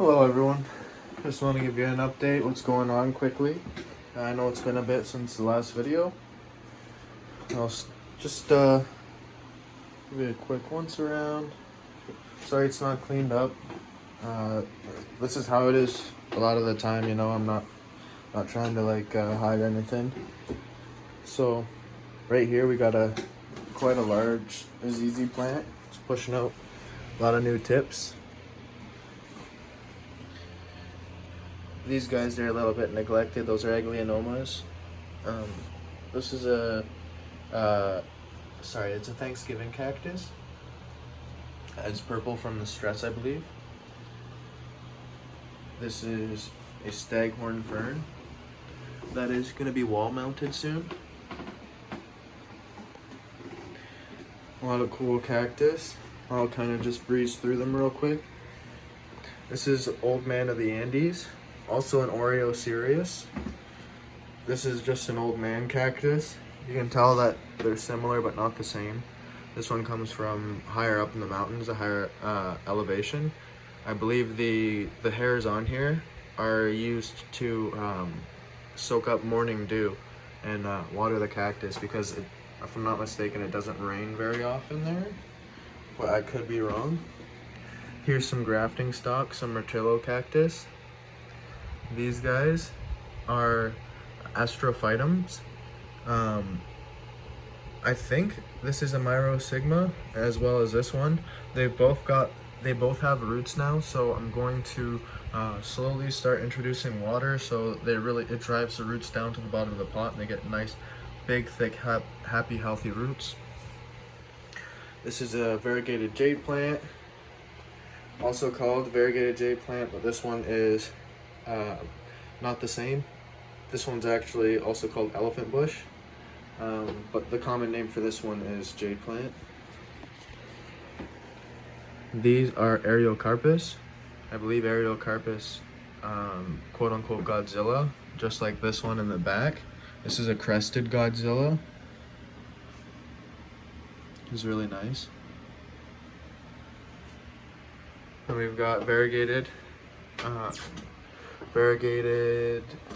Hello everyone, just want to give you an update what's going on quickly. I know it's been a bit since the last video. Just give you a quick once around. Sorry it's not cleaned up. This is how it is a lot of the time, you know. I'm not trying to hide anything. So right here we got quite a large ZZ plant. It's pushing out a lot of new tips. These guys, they're a little bit neglected. Those are Aglaonomas. This is it's a Thanksgiving cactus. It's purple from the stress, I believe. This is a staghorn fern that is going to be wall mounted soon. A lot of cool cactus. I'll kind of just breeze through them real quick. This is Old Man of the Andes. Also an Oreo Sirius. This is just an old man cactus. You can tell that they're similar but not the same. This one comes from higher up in the mountains, a higher elevation. I believe the hairs on here are used to soak up morning dew and water the cactus because, if I'm not mistaken, it doesn't rain very often there. But I could be wrong. Here's some grafting stock, some Myrtillo cactus. These guys are astrophytums. I think this is a Myrosigma as well as this one. They both have roots now, so I'm going to slowly start introducing water so it drives the roots down to the bottom of the pot and they get nice, big, thick, happy, healthy roots. This is a variegated jade plant, also called variegated jade plant, but this one is not the same. This one's actually also called elephant bush, but the common name for this one is jade plant. These are Ariocarpus. I believe Ariocarpus, quote unquote Godzilla, just like this one in the back. This is a crested Godzilla. It's really nice. And we've got variegated,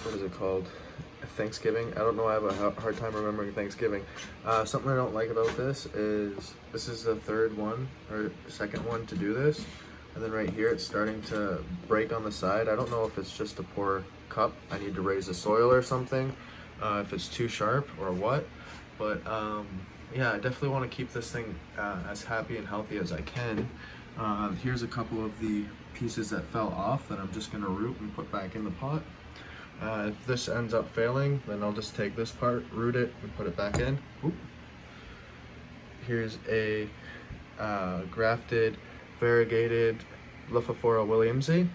what is it called? Thanksgiving. I don't know, I have a hard time remembering Thanksgiving. Something I don't like about this is the third one, or second one to do this. And then right here, it's starting to break on the side. I don't know if it's just a poor cup. I need to raise the soil or something, if it's too sharp or what. But yeah, I definitely want to keep this thing as happy and healthy as I can. Here's a couple of the pieces that fell off that I'm just going to root and put back in the pot. If this ends up failing, then I'll just take this part, root it, and put it back in. Oop. Here's a grafted, variegated Lophophora williamsi.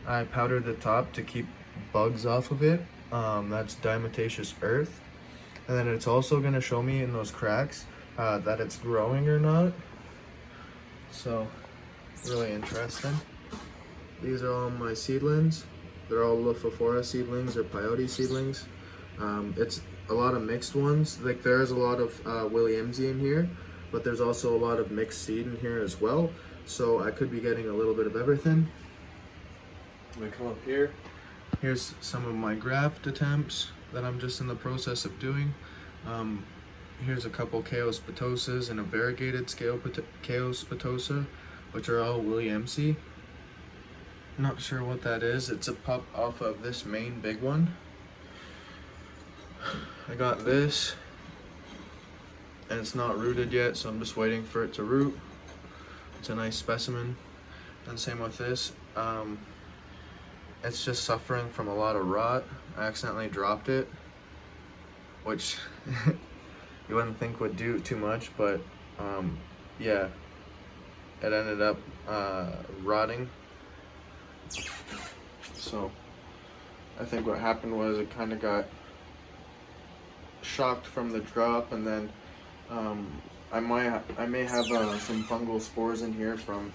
I powdered the top to keep bugs off of it. That's diatomaceous earth. And then it's also going to show me in those cracks that it's growing or not. So, really interesting. These are all my seedlings. They're all Lophophora seedlings or peyote seedlings. It's a lot of mixed ones. Like, there's a lot of williamsi in here, but there's also a lot of mixed seed in here as well. So I could be getting a little bit of everything. I'm gonna come up here. Here's some of my graft attempts that I'm just in the process of doing. Here's a couple Chaos Pitosas and a variegated Chaos Pitosa, which are all williamsi. Not sure what that is. It's a pup off of this main big one. I got this, and it's not rooted yet, so I'm just waiting for it to root. It's a nice specimen. And same with this. It's just suffering from a lot of rot. I accidentally dropped it, which you wouldn't think would do too much, but yeah, it ended up rotting. So I think what happened was it kind of got shocked from the drop, and then I may have some fungal spores in here from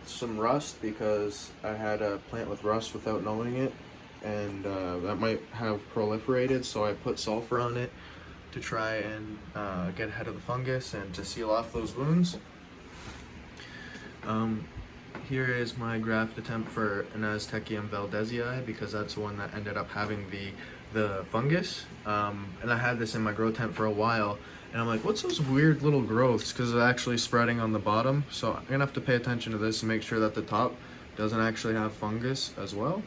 some rust, because I had a plant with rust without knowing it, and that might have proliferated, so I put sulfur on it to try and get ahead of the fungus and to seal off those wounds. here is my graft attempt for an Aztecium valdezii, because that's the one that ended up having the fungus. And I had this in my grow tent for a while, and I'm like, what's those weird little growths? Because it's actually spreading on the bottom. So I'm gonna have to pay attention to this and make sure that the top doesn't actually have fungus as well.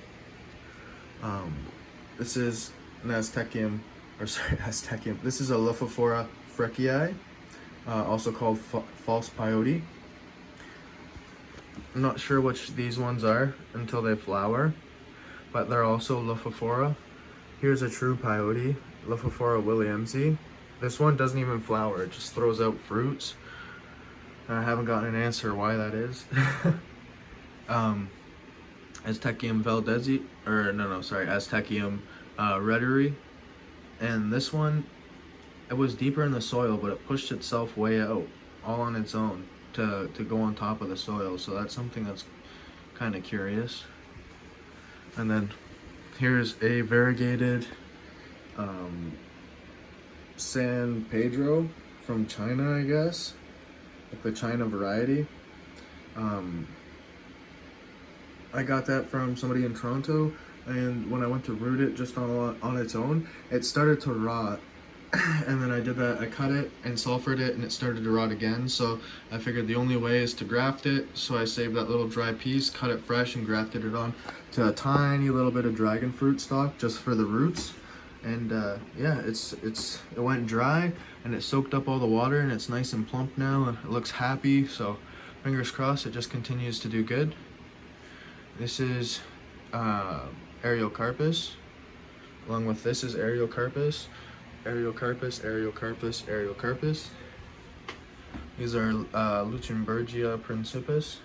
This is an Aztecium, or sorry, Aztecium. This is a Lophophora freckii, also called false peyote. I'm not sure which these ones are until they flower, but they're also Lophophora. Here's a true peyote, Lophophora williamsi. This one doesn't even flower, it just throws out fruits. I haven't gotten an answer why that is. Aztecium valdezii, or Aztecium rederi. And this one, it was deeper in the soil, but it pushed itself way out, all on its own, to go on top of the soil. So that's something that's kind of curious. And then here's a variegated San Pedro from China, I guess, like the China variety. I got that from somebody in Toronto, and when I went to root it just on its own, it started to rot. And then I did that, I cut it and sulfured it, and it started to rot again. So I figured the only way is to graft it. So I saved that little dry piece, cut it fresh, and grafted it on to a tiny little bit of dragon fruit stock just for the roots. And yeah, it went dry and it soaked up all the water, and it's nice and plump now, and it looks happy. So fingers crossed, it just continues to do good. This is Ariocarpus. Along with this is Ariocarpus. Ariocarpus, Ariocarpus, Ariocarpus. These are Lucemburgia principis.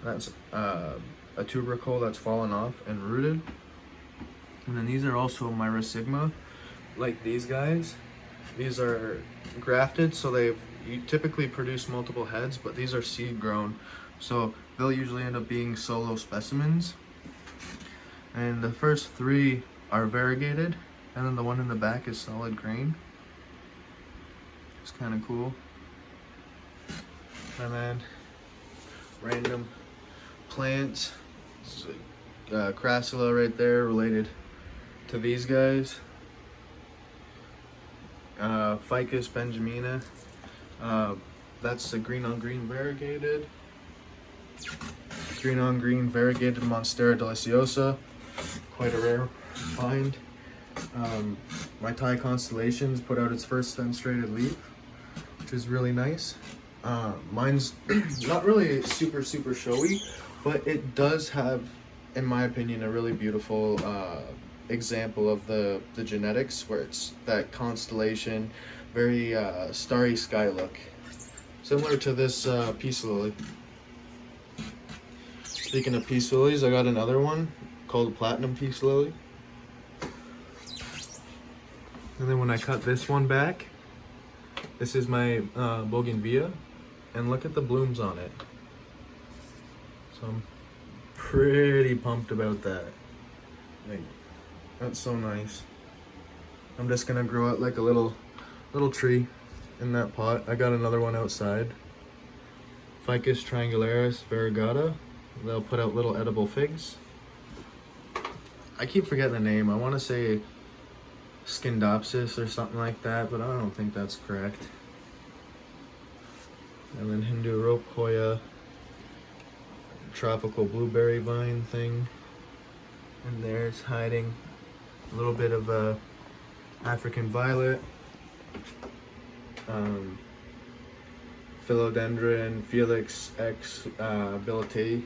That's a tubercle that's fallen off and rooted. And then these are also Myrosigma, like these guys. These are grafted, so you typically produce multiple heads, but these are seed grown. So they'll usually end up being solo specimens. And the first three are variegated, and then the one in the back is solid grain. It's kind of cool. And then random plants. Crassula right there, related to these guys. Ficus benjamina. That's the green on green variegated. Green on green variegated Monstera deliciosa. Quite a rare find. My Thai Constellations put out its first fenstrated leaf, which is really nice. Mine's not really super showy, but it does have, in my opinion, a really beautiful example of the genetics, where it's that constellation, very starry sky look, similar to this peace lily. Speaking of peace lilies, I got another one called platinum peace lily. And then when I cut this one back, this is my bougainvillea, and look at the blooms on it. So I'm pretty pumped about that. Like, that's so nice. I'm just gonna grow it like a little tree in that pot. I got another one outside. Ficus triangularis variegata. They'll put out little edible figs. I keep forgetting the name. I want to say Scindopsis or something like that, but I don't think that's correct. And then Hindu rope hoya, tropical blueberry vine thing. And there's hiding a little bit of African violet, philodendron Felix X Billetei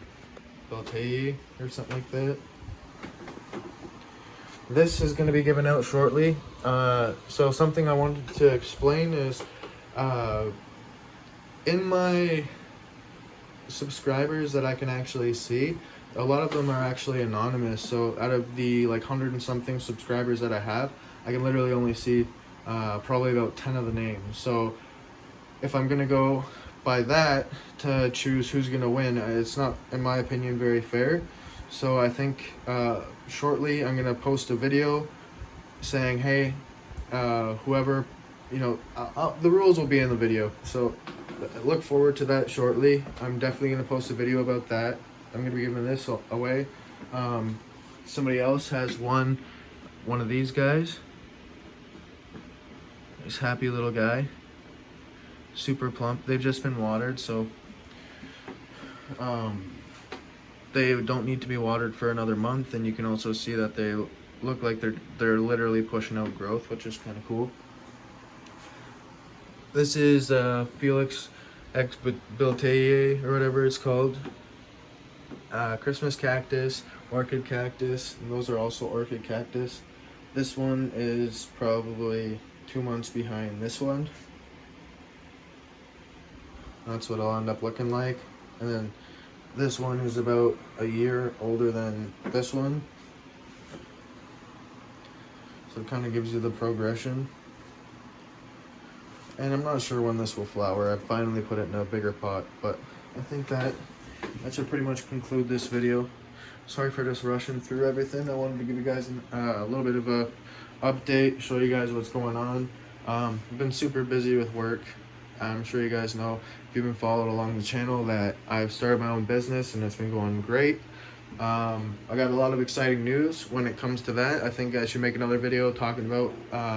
or something like that. This is going to be given out shortly. So something I wanted to explain is, in my subscribers that I can actually see, a lot of them are actually anonymous. So out of the like 100 and something subscribers that I have, I can literally only see probably about 10 of the names. So if I'm gonna go by that to choose who's gonna win, it's not, in my opinion, very fair. So I think shortly I'm gonna post a video saying, hey, whoever, the rules will be in the video. So look forward to that shortly. I'm definitely going to post a video about that. I'm going to be giving this away. Somebody else has one of these guys. This happy little guy. Super plump. They've just been watered, so they don't need to be watered for another month, and you can also see that they look like they're literally pushing out growth, which is kind of cool. This is Felix exbiltei, or whatever it's called. Christmas cactus, orchid cactus, and those are also orchid cactus. This one is probably 2 months behind this one. That's what it'll end up looking like. And then this one is about a year older than this one. So it kind of gives you the progression. And I'm not sure when this will flower. I finally put it in a bigger pot, but I think that should pretty much conclude this video. Sorry for just rushing through everything. I wanted to give you guys a little bit of a update, show you guys what's going on. I've been super busy with work. I'm sure you guys know, if you've been following along the channel, that I've started my own business and it's been going great. I got a lot of exciting news when it comes to that. I think I should make another video talking about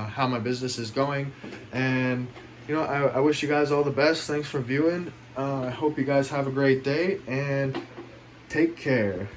how my business is going. And you know, I wish you guys all the best. Thanks for viewing. I hope you guys have a great day and take care.